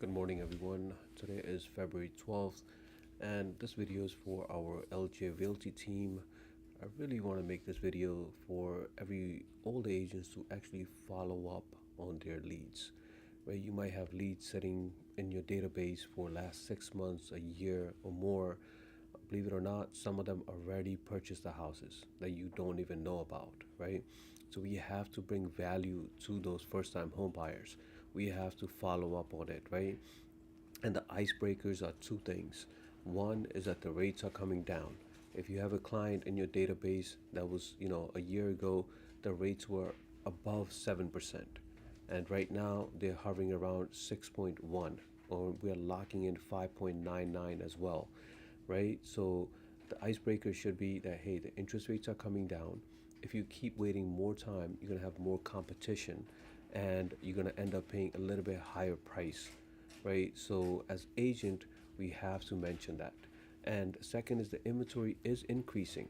Good morning, everyone. Today is February 12th, and this video is for our LJ Realty team. I really want to make this video for all the agents to actually follow up on their leads. Where you might have leads sitting in your database for last 6 months, a year, or more. Believe it or not, some of them already purchased the houses that you don't even know about, right? So we have to bring value to those first-time home buyers. We have to follow up on it, right? And the icebreakers are two things. One is that the rates are coming down. If you have a client in your database that was, a year ago, the rates were above 7%. And right now they're hovering around 6.1, or we're locking in 5.99 as well, right? So the icebreaker should be that, hey, the interest rates are coming down. If you keep waiting more time, you're going to have more competition and you're going to end up paying a little bit higher price, right? So as agent, we have to mention that. And second is the inventory is increasing,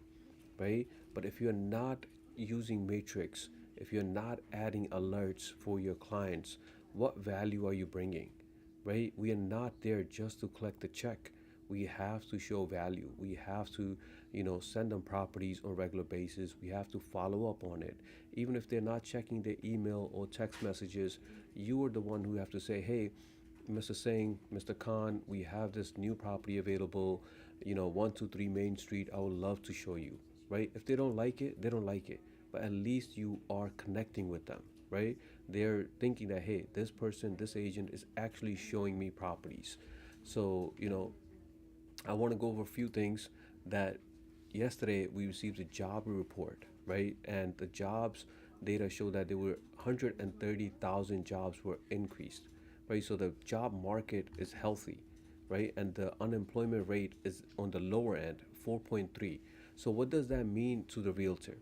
right? But if you're not using matrix, if you're not adding alerts for your clients, what value are you bringing, right? We are not there just to collect the check. We have to show value. We have to, send them properties on a regular basis. We have to follow up on it. Even if they're not checking their email or text messages, you are the one who have to say, hey, Mr. Singh, Mr. Khan, we have this new property available, 123 Main Street. I would love to show you, right? If they don't like it, they don't like it. But at least you are connecting with them, right? They're thinking that, hey, this person, this agent is actually showing me properties. So, I want to go over a few things that yesterday we received a job report, right? And the jobs data show that there were 130,000 jobs were increased, right? So the job market is healthy, right? And the unemployment rate is on the lower end, 4.3. So what does that mean to the realtor,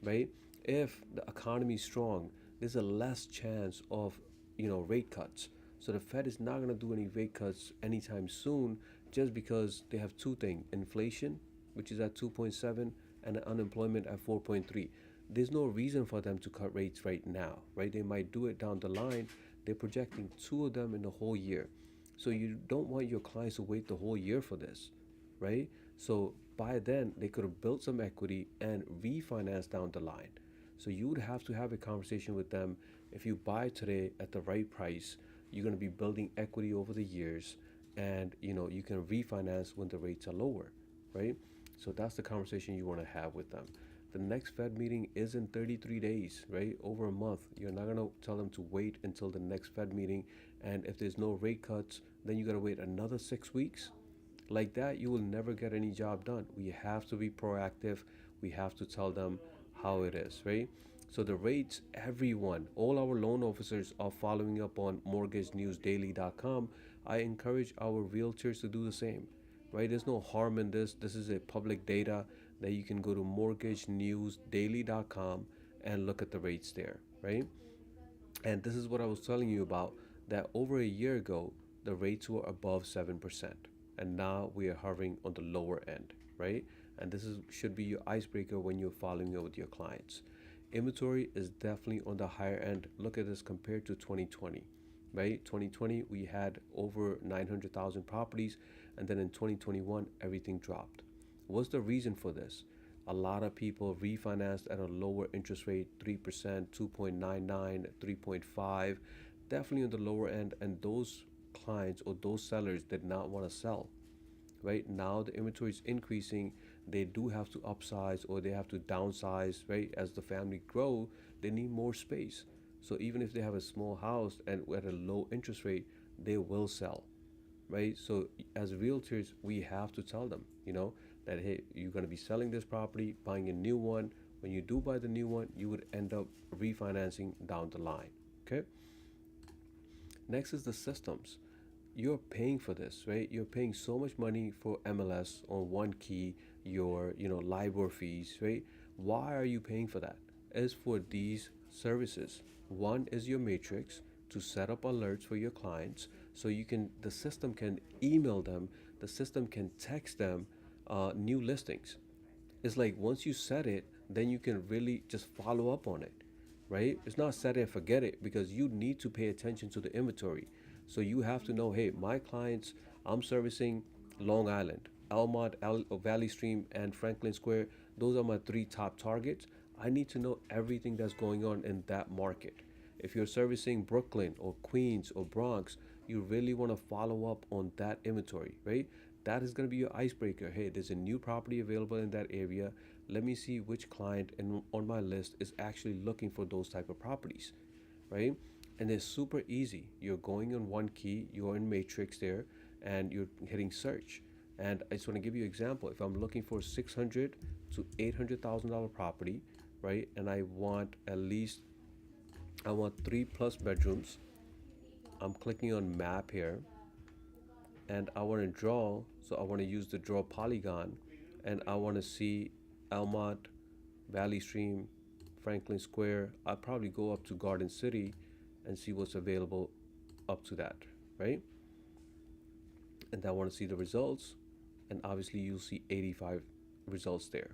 right? If the economy is strong, there's a less chance of, rate cuts. So the Fed is not going to do any rate cuts anytime soon just because they have two things: inflation, which is at 2.7, and unemployment at 4.3. There's no reason for them to cut rates right now, right? They might do it down the line. They're projecting two of them in the whole year. So you don't want your clients to wait the whole year for this, right? So by then they could have built some equity and refinance down the line. So you would have to have a conversation with them. If you buy today at the right price, you're going to be building equity over the years, and you can refinance when the rates are lower, right? So that's the conversation you want to have with them. The next Fed meeting is in 33 days, right? Over a month. You're not going to tell them to wait until the next Fed meeting, and if there's no rate cuts, then you got to wait another 6 weeks. Like that, you will never get any job done. We have to be proactive. We have to tell them how it is, right? So the rates, everyone, all our loan officers are following up on mortgagenewsdaily.com. I encourage our realtors to do the same, right? There's no harm in this. This is a public data that you can go to mortgagenewsdaily.com and look at the rates there, right? And this is what I was telling you about, that over a year ago, the rates were above 7%. And now we are hovering on the lower end, right? And this should be your icebreaker when you're following up with your clients. Inventory is definitely on the higher end. Look at this compared to 2020, right? 2020, we had over 900,000 properties. And then in 2021, everything dropped. What's the reason for this? A lot of people refinanced at a lower interest rate, 3%, 2.99, 3.5, definitely on the lower end. And those clients or those sellers did not want to sell. Right now, the inventory is increasing. They do have to upsize or they have to downsize, right? As the family grow, they need more space. So even if they have a small house and at a low interest rate, they will sell, right? So as realtors, we have to tell them, that, hey, you're going to be selling this property, buying a new one. When you do buy the new one, you would end up refinancing down the line. Okay. Next is the systems. You're paying for this, right? You're paying so much money for MLS on one key, your, LIBOR fees, right? Why are you paying for that? It's for these services. One is your matrix to set up alerts for your clients, so the system can email them, the system can text them new listings. It's like once you set it, then you can really just follow up on it, right? It's not set it and forget it, because you need to pay attention to the inventory. So you have to know, hey, my clients, I'm servicing Long Island, Elmont, Valley Stream, and Franklin Square. Those are my three top targets. I need to know everything that's going on in that market. If you're servicing Brooklyn or Queens or Bronx, you really want to follow up on that inventory, right? That is going to be your icebreaker. Hey, there's a new property available in that area. Let me see which client on my list is actually looking for those type of properties, right? And it's super easy. You're going on one key, you're in Matrix there, and you're hitting search. And I just want to give you an example. If I'm looking for 600 to $800,000 property, right, and I want 3+ bedrooms. I'm clicking on map here, and I want to draw. So I want to use the draw polygon, and I want to see Elmont, Valley Stream, Franklin Square. I'll probably go up to Garden City and see what's available up to that, right? And I want to see the results, and obviously you'll see 85 results there.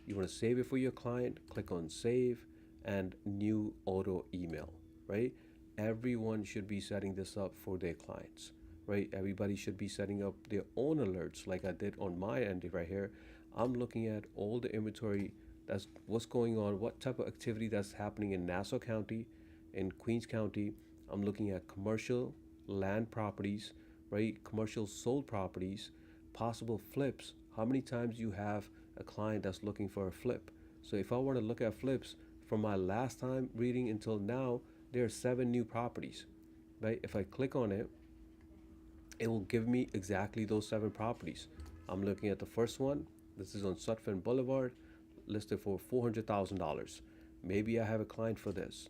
You want to save it for your client, click on save and new auto email, right? Everyone should be setting this up for their clients, right? Everybody should be setting up their own alerts like I did on my end right here. I'm looking at all the inventory, that's what's going on, what type of activity that's happening in Nassau County, in Queens County. I'm looking at commercial land properties, right? Commercial sold properties, possible flips. How many times you have a client that's looking for a flip? So if I want to look at flips from my last time reading until now, there are 7 new properties, right? If I click on it, it will give me exactly those 7 properties. I'm looking at the first one. This is on Sutphen Boulevard, listed for $400,000. Maybe I have a client for this,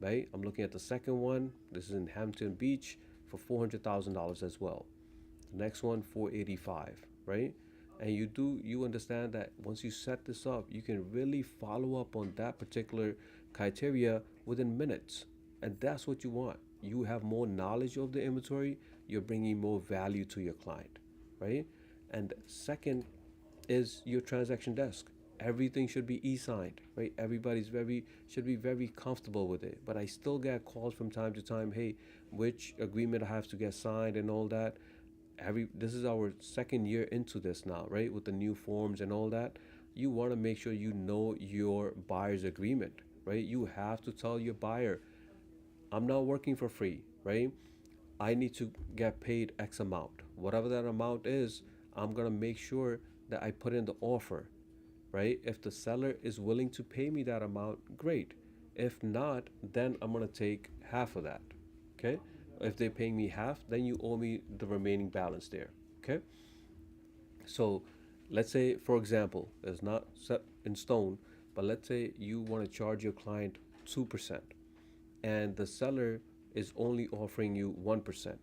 right? I'm looking at the second one. This is in Hampton Beach for $400,000 as well. The next one, 485, right? And you understand that once you set this up, you can really follow up on that particular criteria within minutes. And that's what you want. You have more knowledge of the inventory, you're bringing more value to your client, right? And second is your transaction desk. Everything should be e-signed, right? Everybody's very should be very comfortable with it. But I still get calls from time to time, hey, which agreement I have to get signed and all that. This is our second year into this now, right? With the new forms and all that. You want to make sure you know your buyer's agreement, right? You have to tell your buyer, I'm not working for free, right? I need to get paid X amount. Whatever that amount is, I'm going to make sure that I put in the offer, right? If the seller is willing to pay me that amount, great. If not, then I'm going to take half of that, okay? If they're paying me half, then you owe me the remaining balance there, okay? So let's say, for example, it's not set in stone, but let's say you want to charge your client 2%, and the seller is only offering you 1%,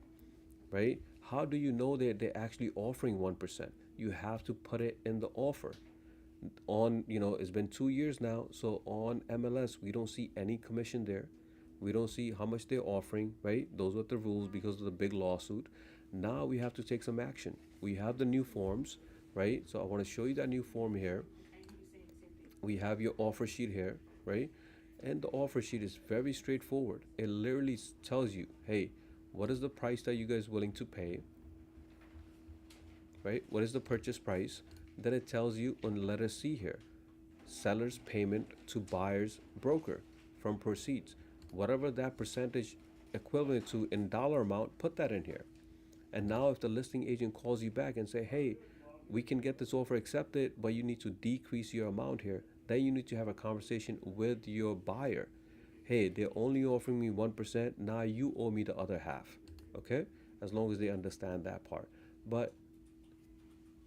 right? How do you know that they're actually offering 1%? You have to put it in the offer. It's been 2 years now, so on MLS, we don't see any commission there. We don't see how much they're offering, right? Those are the rules because of the big lawsuit. Now we have to take some action. We have the new forms, right? So I want to show you that new form here. We have your offer sheet here, right? And the offer sheet is very straightforward. It literally tells you, hey, what is the price that you guys willing to pay, right? What is the purchase price? Then it tells you on letter C here, seller's payment to buyer's broker from proceeds. Whatever that percentage equivalent to in dollar amount, put that in here. And now if the listing agent calls you back and say, hey, we can get this offer accepted, but you need to decrease your amount here, then you need to have a conversation with your buyer. Hey, they're only offering me 1%. Now you owe me the other half. Okay? As long as they understand that part. But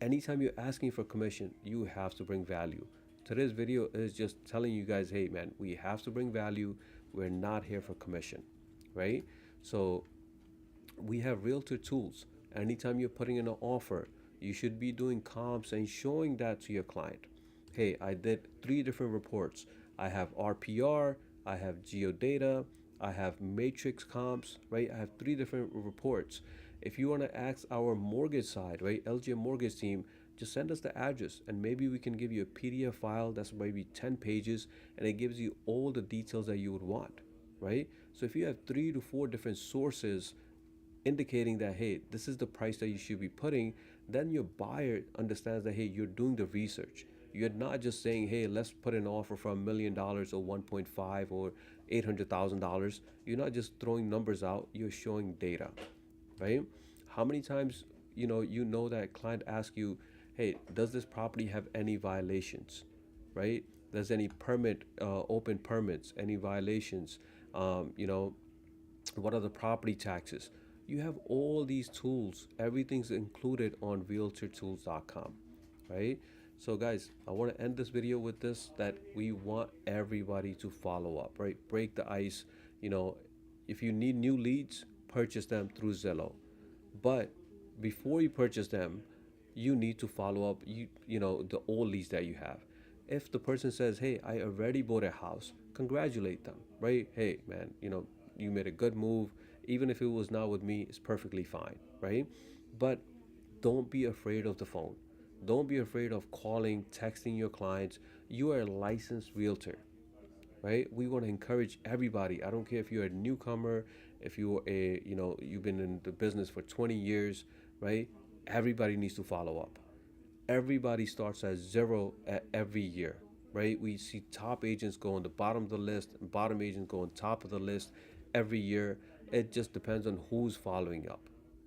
anytime you're asking for commission, you have to bring value. Today's video is just telling you guys, hey man, we have to bring value. We're not here for commission, right? So we have realtor tools. Anytime you're putting in an offer, you should be doing comps and showing that to your client. Hey, I did 3 different reports. I have RPR, I have geodata, I have matrix comps, right? I have 3 different reports. If you want to ask our mortgage side, right, LG mortgage team, just send us the address and maybe we can give you a PDF file that's maybe 10 pages and it gives you all the details that you would want, right? So if you have 3 to 4 different sources indicating that, hey, this is the price that you should be putting, then your buyer understands that, hey, you're doing the research. You're not just saying, hey, let's put an offer for $1 million or 1.5 or $800,000. You're not just throwing numbers out, you're showing data, right? How many times, you know that client asks you, hey, does this property have any violations, right? Does any permit, open permits, any violations? You know, what are the property taxes? You have all these tools. Everything's included on realtortools.com, right? So guys, I want to end this video with this, that we want everybody to follow up, right? Break the ice. You know, if you need new leads, purchase them through Zillow. But before you purchase them, you need to follow up you know the old leads that you have. If the person says, hey, I already bought a house, congratulate them, right? Hey man, you made a good move. Even if it was not with me, it's perfectly fine, right? But don't be afraid of the phone. Don't be afraid of calling, texting your clients. You are a licensed realtor, right? We want to encourage everybody. I don't care if you're a newcomer, if you're you've been in the business for 20 years, right? Everybody needs to follow up. Everybody starts at zero at every year, right? We see top agents go on the bottom of the list and bottom agents go on top of the list every year. It just depends on who's following up,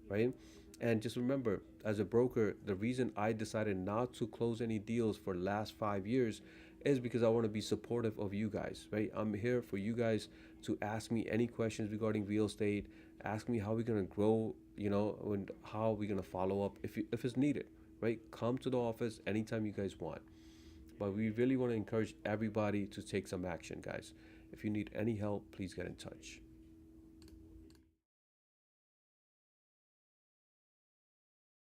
right? And just remember, as a broker, the reason I decided not to close any deals for the last 5 years is because I want to be supportive of you guys, right? I'm here for you guys to ask me any questions regarding real estate. Ask me how we're gonna grow, and how we're gonna follow up if it's needed, right? Come to the office anytime you guys want. But we really want to encourage everybody to take some action, guys. If you need any help, please get in touch.